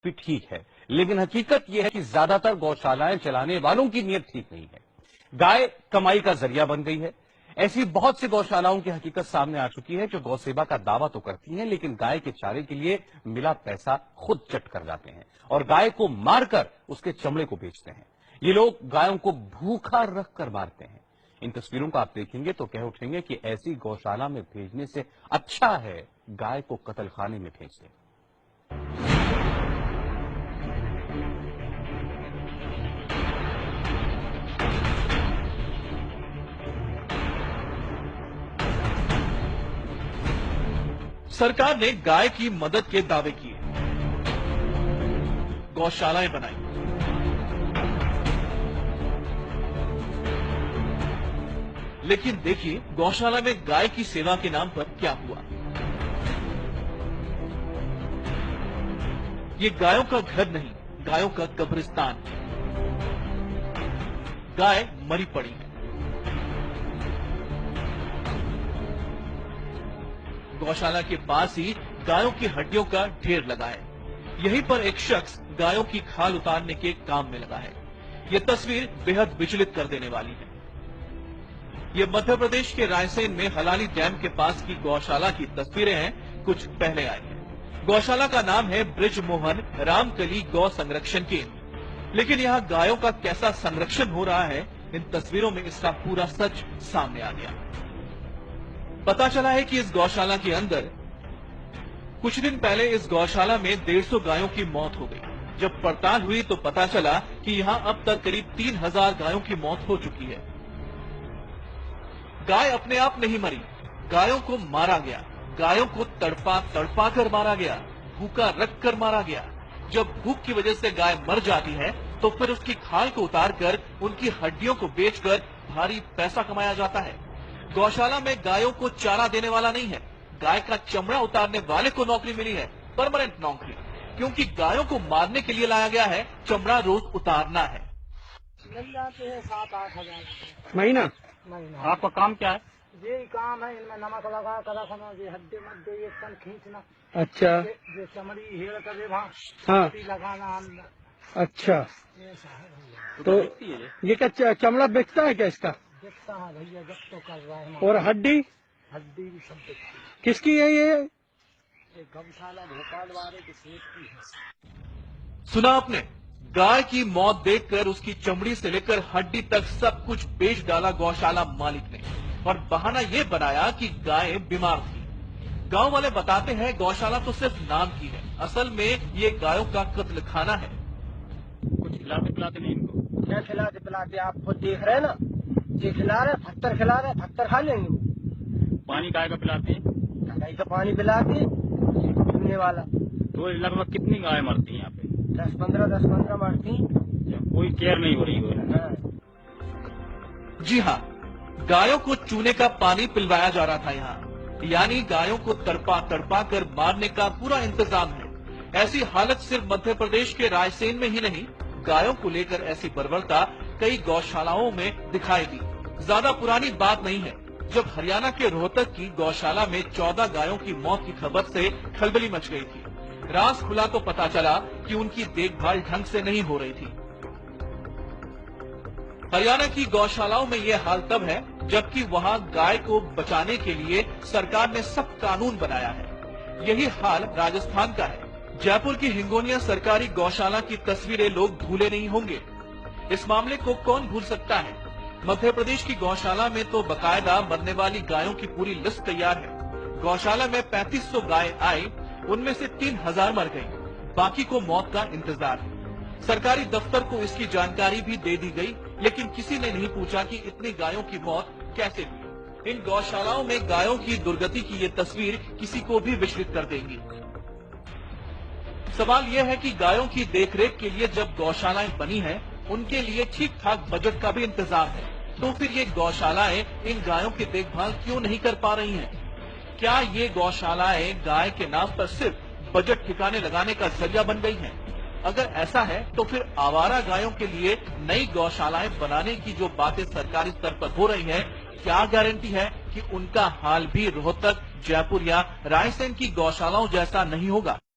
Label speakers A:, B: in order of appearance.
A: भी ठीक है, लेकिन हकीकत यह है कि ज्यादातर गौशालाएं चलाने वालों की नीयत ठीक नहीं है। गाय कमाई का जरिया बन गई है। ऐसी बहुत सी गौशालाओं की हकीकत सामने आ चुकी है जो गौ सेवा का दावा तो करती हैं, लेकिन गाय के चारे के लिए मिला पैसा खुद चट कर जाते हैं और गाय को मारकर उसके चमड़े को बेचते हैं। ये लोग गायों को भूखा रखकर मारते हैं। इन तस्वीरों को आप देखेंगे तो कह उठेंगे कि ऐसी गौशाला में भेजने से अच्छा है गाय को कत्लखाने में भेज दें।
B: सरकार ने गाय की मदद के दावे किए, गौशालाएं बनाई, लेकिन देखिए गौशाला में गाय की सेवा के नाम पर क्या हुआ। ये गायों का घर नहीं, गायों का कब्रिस्तान है। गाय मरी पड़ी है। गौशाला के पास ही गायों की हड्डियों का ढेर लगा है। यहीं पर एक शख्स गायों की खाल उतारने के काम में लगा है। ये तस्वीर बेहद विचलित कर देने वाली है। ये मध्य प्रदेश के रायसेन में हलाली डैम के पास की गौशाला की तस्वीरें हैं, कुछ पहले आई हैं। गौशाला का नाम है ब्रिज मोहन रामकली गौ संरक्षण केंद्र, लेकिन यहाँ गायों का कैसा संरक्षण हो रहा है, इन तस्वीरों में इसका पूरा सच सामने आ गया। पता चला है कि इस गौशाला के अंदर कुछ दिन पहले इस गौशाला में 150 गायों की मौत हो गई। जब पड़ताल हुई तो पता चला कि यहाँ अब तक करीब 3000 गायों की मौत हो चुकी है। गाय अपने आप नहीं मरी, गायों को मारा गया। गायों को तड़पा तड़पा कर मारा गया, भूखा रख कर मारा गया। जब भूख की वजह से गाय मर जाती है तो फिर उसकी खाल को उतारकर उनकी हड्डियों को बेचकर भारी पैसा कमाया जाता है। गौशाला में गायों को चारा देने वाला नहीं है, गाय का चमड़ा उतारने वाले को नौकरी मिली है, परमानेंट नौकरी, क्योंकि गायों को मारने के लिए लाया गया है, चमड़ा रोज उतारना है।
C: मिल जाते हैं 7-8 हजार
D: महीना।
C: महीना।
D: आपका काम क्या है?
C: यही काम है, इनमें नमक लगा कर रखना, ये हड्डी मध्य ये तन खींचना।
D: अच्छा।
C: ये चमड़ी हेड़ कर वहाँ
D: हाँ।
C: लगाना अंदर।
D: अच्छा,
C: ऐसा है भैया।
D: तो ये क्या चमड़ा बिकता है क्या इसका?
C: देखता है भैया, जब तो कर रहा है।
D: और हड्डी
C: हड्डी भी सब देखती है।
D: किसकी है ये?
C: गौशाला भोपाल वाले की सेठ की है।
B: सुना आपने, गाय की मौत देखकर उसकी चमड़ी से लेकर हड्डी तक सब कुछ बेच डाला गौशाला मालिक ने, और बहाना ये बनाया कि गाय बीमार थी। गांव वाले बताते हैं गौशाला तो सिर्फ नाम की है, असल में ये गायों का कत्लखाना है।
D: कुछ खिलाते पिलाते नहीं इनको?
C: क्या खिलाते पिलाते आप खुद देख रहे हैं ना, ये खिला रहे, पत्थर खिला रहे, पत्थर खा लेंगे वो।
D: पानी गाय का पिलाते हैं?
C: गाय का पानी पिला के पीने वाला।
D: तो लगभग कितनी गाय मरती हैं यहाँ पे?
C: 10-15 मरती।
D: कोई केयर नहीं हो रही है।
C: हाँ।
B: जी हाँ, गायों को चूने का पानी पिलवाया जा रहा था यहाँ, यानी गायों को तड़पा तड़पा कर मारने का पूरा इंतजाम है। ऐसी हालत सिर्फ मध्य प्रदेश के रायसेन में ही नहीं, गायों को लेकर ऐसी बर्बरता कई गौशालाओं में दिखाई दी। ज्यादा पुरानी बात नहीं है जब हरियाणा के रोहतक की गौशाला में 14 गायों की मौत की खबर से खलबली मच गई थी। राज खुला तो पता चला कि उनकी देखभाल ढंग से नहीं हो रही थी। हरियाणा की गौशालाओं में ये हाल तब है जबकि वहाँ गाय को बचाने के लिए सरकार ने सख्त कानून बनाया है। यही हाल राजस्थान का है। जयपुर की हिंगोनिया सरकारी गौशाला की तस्वीरें लोग भूले नहीं होंगे। इस मामले को कौन भूल सकता है। मध्य प्रदेश की गौशाला में तो बकायदा मरने वाली गायों की पूरी लिस्ट तैयार है। गौशाला में 3500 गाय आई, उनमें से 3000 मर गई, बाकी को मौत का इंतजार है। सरकारी दफ्तर को इसकी जानकारी भी दे दी गई, लेकिन किसी ने नहीं पूछा कि इतनी गायों की मौत कैसे हुई। इन गौशालाओं में गायों की दुर्गति की ये तस्वीर किसी को भी विचलित कर देगी। सवाल यह है कि गायों की देखरेख के लिए जब गौशालाएं बनी हैं, उनके लिए ठीक ठाक बजट का भी इंतजाम है, तो फिर ये गौशालाएं इन गायों की देखभाल क्यों नहीं कर पा रही हैं? क्या ये गौशालाएं गाय के नाम पर सिर्फ बजट ठिकाने लगाने का जरिया बन गई हैं? अगर ऐसा है तो फिर आवारा गायों के लिए नई गौशालाएं बनाने की जो बातें सरकारी स्तर पर हो रही हैं, क्या गारंटी है कि उनका हाल भी रोहतक, जयपुर या रायसेन की गौशालाओं जैसा नहीं होगा?